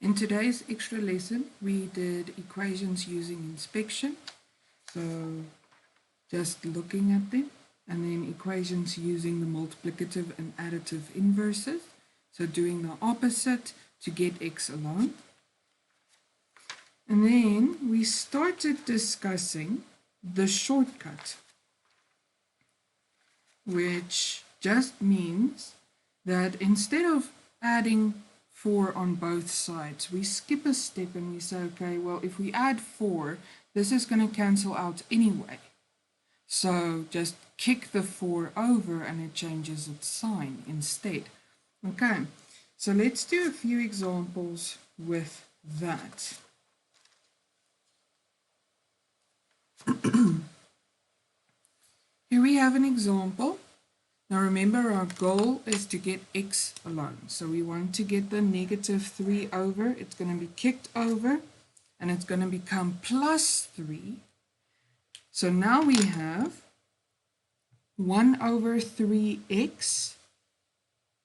In today's extra lesson, we did equations using inspection. So just looking at them, and then equations using the multiplicative and additive inverses. So doing the opposite to get x alone. And then we started discussing the shortcut, which just means that instead of adding 4 on both sides, we skip a step and we say, okay, well, if we add 4, this is going to cancel out anyway. So just kick the 4 over and it changes its sign instead. Okay, so let's do a few examples with that. Here we have an example. Now remember, our goal is to get x alone. So we want to get the negative 3 over. It's going to be kicked over and it's going to become plus 3. So now we have 1 over 3x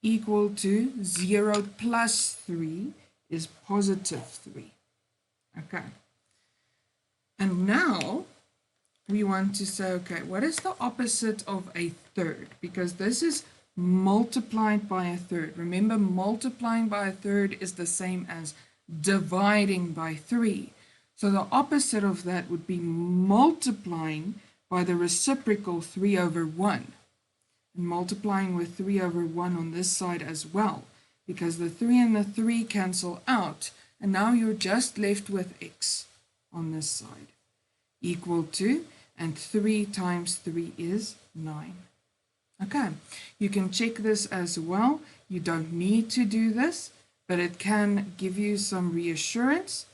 equal to 0 plus 3 is positive 3. Okay. And now we want to say, okay, what is the opposite of a third? Because this is multiplied by a third. Remember, multiplying by a third is the same as dividing by 3. So the opposite of that would be multiplying by the reciprocal 3 over 1. And multiplying with 3 over 1 on this side as well, because the 3 and the 3 cancel out, and now you're just left with x on this side, equal to, and 3 times 3 is 9. Okay, you can check this as well. You don't need to do this, but it can give you some reassurance.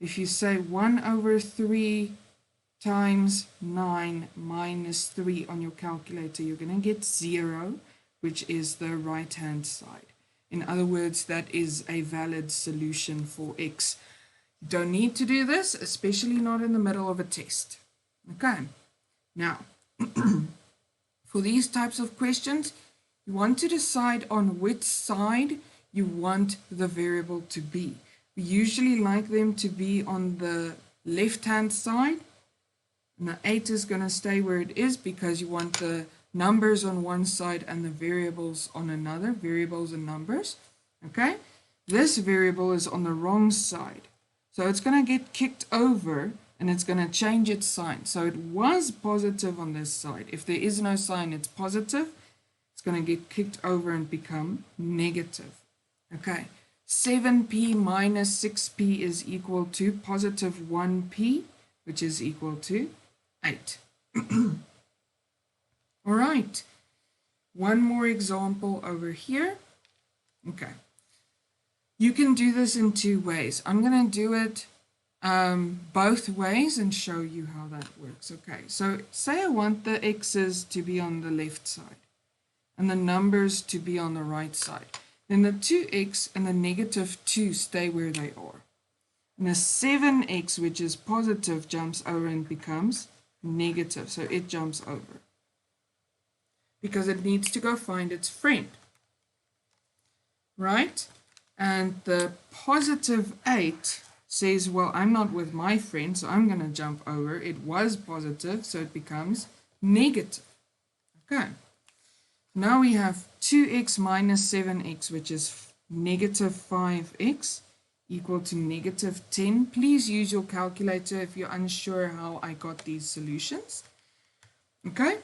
If you say 1 over 3 times 9 minus 3 on your calculator, you're going to get 0, which is the right-hand side. In other words, that is a valid solution for x. You don't need to do this, especially not in the middle of a test. Okay, now, for these types of questions, you want to decide on which side you want the variable to be. We usually like them to be on the left-hand side. And the 8 is going to stay where it is because you want the numbers on one side and the variables on another, variables and numbers. Okay, this variable is on the wrong side. So it's going to get kicked over and it's going to change its sign. So it was positive on this side. If there is no sign, it's positive. It's going to get kicked over and become negative. Okay, 7p minus 6p is equal to positive 1p, which is equal to 8. All right, one more example over here. Okay, you can do this in 2 ways. I'm going to do it both ways and show you how that works. Okay, so say I want the x's to be on the left side and the numbers to be on the right side. Then the 2x and the negative 2 stay where they are. And the 7x, which is positive, jumps over and becomes negative. So it jumps over because it needs to go find its friend, right? And the positive 8 says, well, I'm not with my friend, so I'm going to jump over. It was positive, so it becomes negative. Okay. Now we have 2x minus 7x, which is negative 5x, equal to negative 10. Please use your calculator if you're unsure how I got these solutions. Okay.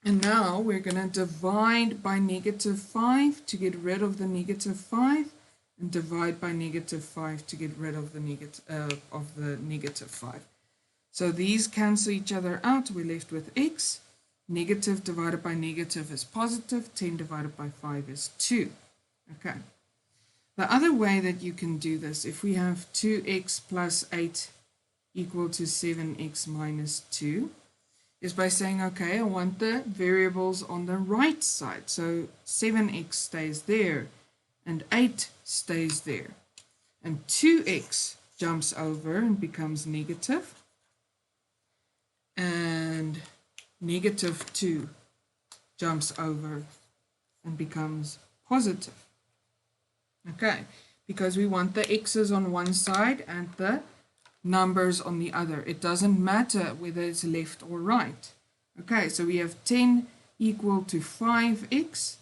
And now we're going to divide by negative 5 to get rid of the negative 5. And divide by negative 5 to get rid of the negative 5. So these cancel each other out. We're left with x. Negative divided by negative is positive. 10 divided by 5 is 2. Okay. The other way that you can do this, if we have 2x plus 8 equal to 7x minus 2, is by saying, okay, I want the variables on the right side. So 7x stays there and 8 stays there. And 2x jumps over and becomes negative. And negative 2 jumps over and becomes positive. Okay, because we want the x's on one side and the numbers on the other. It doesn't matter whether it's left or right. Okay, so we have 10 equal to 5x,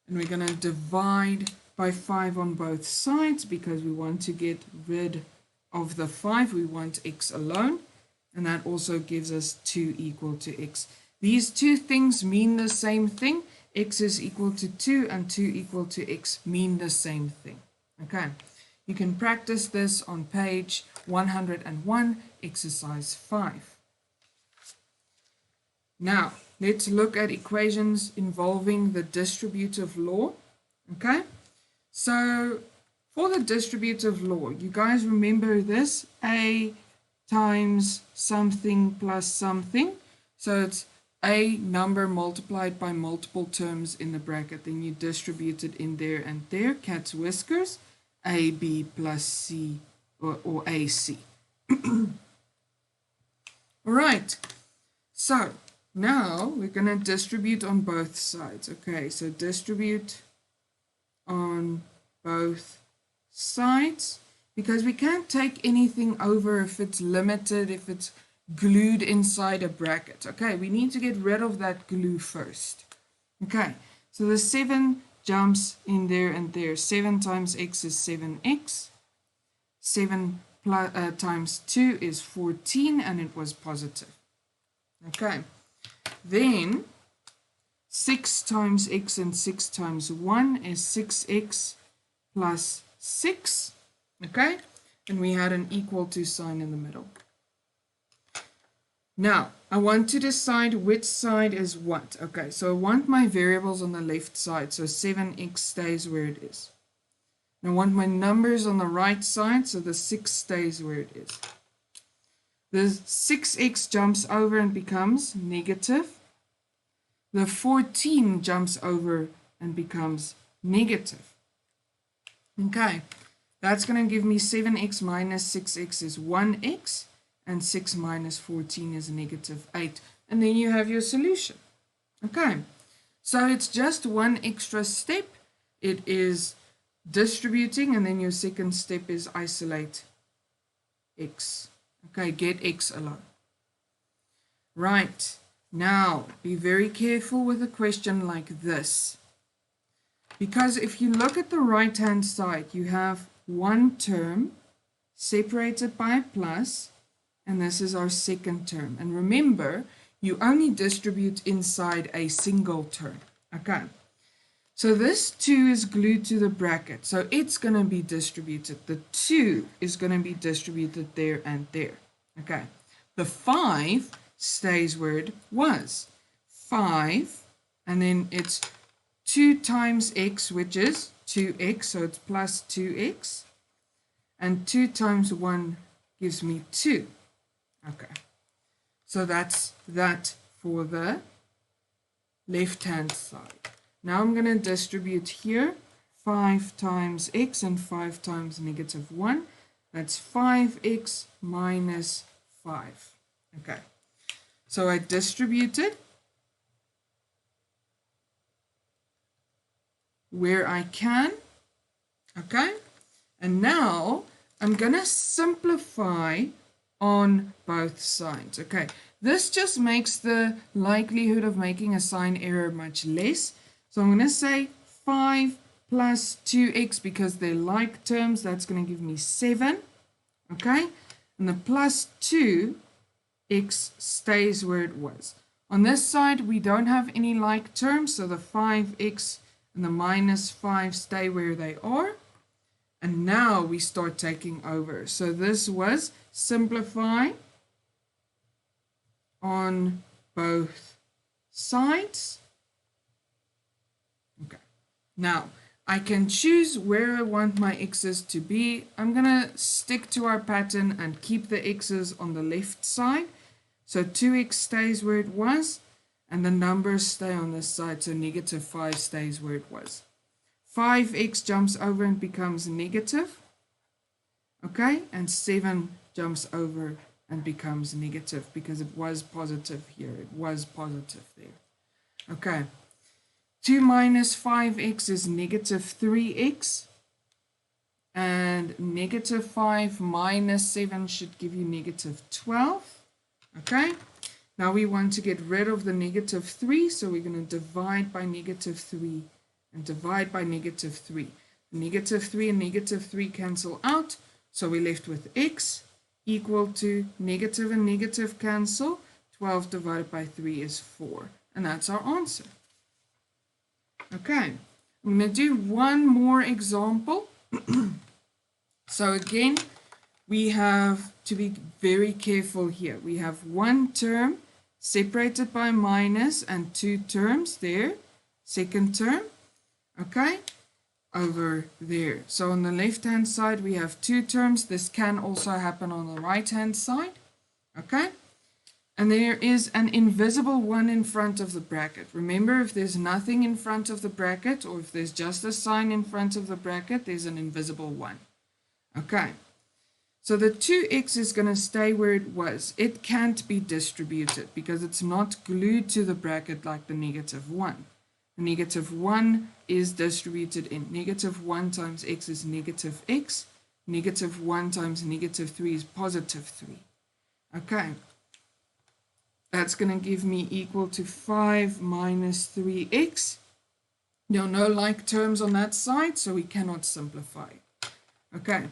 and we're going to divide by 5 on both sides because we want to get rid of the 5. We want x alone, and that also gives us 2 equal to x. These two things mean the same thing. X is equal to 2 and 2 equal to x mean the same thing. Okay, you can practice this on page 101, exercise 5. Now, let's look at equations involving the distributive law. Okay, so for the distributive law, you guys remember this, a times something plus something. So it's a number multiplied by multiple terms in the bracket. Then you distribute it in there and there, cat's whiskers, ab plus c or ac. All right, so now we're going to distribute on both sides. Okay, so distribute on both sides, because we can't take anything over if it's limited, if it's glued inside a bracket. Okay, we need to get rid of that glue first. Okay, so the 7 jumps in there and there. 7 times x is 7x. 7 times 2 is 14, and it was positive. Okay, then 6 times x and 6 times 1 is 6x plus 6. Okay, and we had an equal to sign in the middle. Now, I want to decide which side is what. Okay, so I want my variables on the left side, so 7x stays where it is. And I want my numbers on the right side, so the 6 stays where it is. The 6x jumps over and becomes negative. The 14 jumps over and becomes negative. Okay, that's going to give me 7x minus 6x is 1x. And 6 minus 14 is negative 8. And then you have your solution. Okay, so it's just one extra step. It is distributing, and then your second step is isolate x. Okay, get x alone. Right, now be very careful with a question like this. Because if you look at the right-hand side, you have one term separated by a plus, and this is our second term. And remember, you only distribute inside a single term. Okay, so this 2 is glued to the bracket, so it's going to be distributed. The 2 is going to be distributed there and there. Okay, the 5 stays where it was. 5, and then it's 2 times x, which is 2x, so it's plus 2x. And 2 times 1 gives me 2. Okay, so that's that for the left-hand side. Now I'm going to distribute here 5 times x and 5 times negative 1. That's 5x minus 5. Okay, so I distributed where I can. Okay, and now I'm going to simplify on both sides. Okay, this just makes the likelihood of making a sign error much less. So I'm going to say 5 plus 2x because they're like terms. That's going to give me 7. Okay, and the plus 2x stays where it was. On this side, we don't have any like terms, so the 5x and the minus 5 stay where they are. And now we start taking over. So this was simplify on both sides. Okay, now I can choose where I want my x's to be. I'm going to stick to our pattern and keep the x's on the left side. So 2x stays where it was, and the numbers stay on this side, so negative 5 stays where it was. 5x jumps over and becomes negative. Okay, and 7 jumps over and becomes negative because it was positive here. It was positive there. Okay, 2 minus 5x is negative 3x. negative 5 minus 7 should give you negative 12. Okay, now we want to get rid of the negative 3, so we're going to divide by negative 3 and divide by negative 3. Negative 3 and negative 3 cancel out, so we're left with x equal to negative and negative cancel. 12 divided by 3 is 4, and that's our answer. Okay, I'm going to do one more example. So again, we have to be very careful here. We have one term separated by minus and two terms there. Second term, okay, over there. So on the left-hand side, we have two terms. This can also happen on the right-hand side, okay? And there is an invisible 1 in front of the bracket. Remember, if there's nothing in front of the bracket, or if there's just a sign in front of the bracket, there's an invisible 1. Okay, so the 2x is going to stay where it was. It can't be distributed because it's not glued to the bracket like the negative 1. The negative 1 is distributed in. Negative 1 times x is negative x. Negative 1 times negative 3 is positive 3. Okay. That's going to give me equal to 5 minus 3x. There are no like terms on that side, so we cannot simplify. Okay,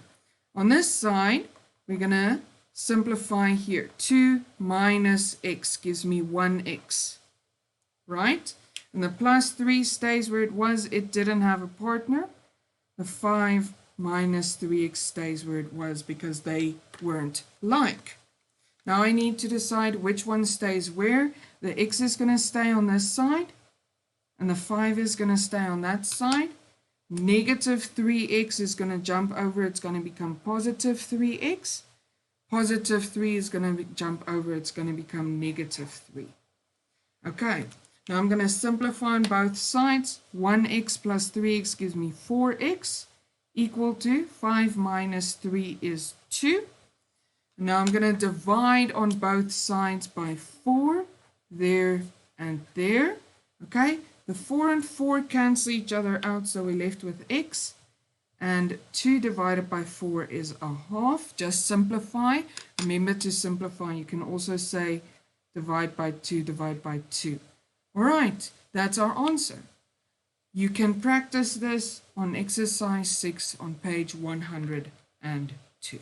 on this side, we're going to simplify here. 2 minus x gives me 1x, right? And the plus 3 stays where it was. It didn't have a partner. The 5 minus 3x stays where it was because they weren't like. Now I need to decide which one stays where. The x is going to stay on this side, and the 5 is going to stay on that side. Negative 3x is going to jump over. It's going to become positive 3x. Positive 3 is going to jump over. It's going to become negative 3. Okay, now I'm going to simplify on both sides. 1x plus 3x gives me 4x equal to 5 minus 3 is 2. Now I'm going to divide on both sides by 4, there and there. Okay, the 4 and 4 cancel each other out, so we're left with x. And 2 divided by 4 is a half. Just simplify. Remember to simplify. You can also say divide by 2, divide by 2. All right, that's our answer. You can practice this on exercise 6 on page 102.